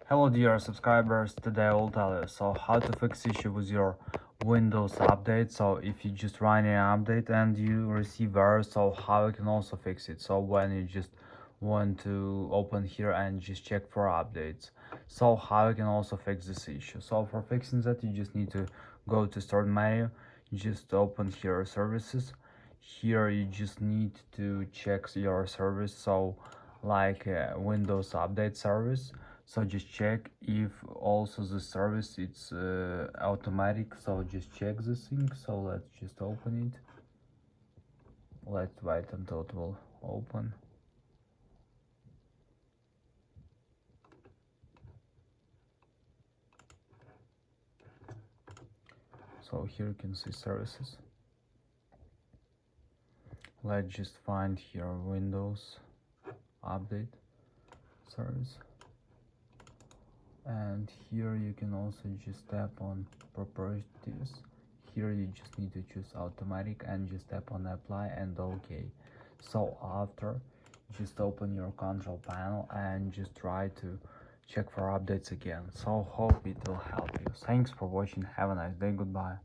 Hello dear subscribers, today I will tell you how to fix issue with your Windows update. So if you just run an update and you receive error, so how you can also fix it. So when you just want to open here and just check for updates, so how you can also fix this issue. So for fixing that, you just need to go to start menu, just open here services. Here you just need to check your service, so like Windows update service. So just check if also the service it's automatic. So just check this thing. So let's just open it. Let's wait until it will open. So here you can see services. Let's just find here Windows update service, and here you can also just tap on properties. Here you just need to choose automatic and just tap on apply and OK. So after, just open your control panel and just try to check for updates again. So hope it will help you. Thanks for watching. Have a nice day. Goodbye.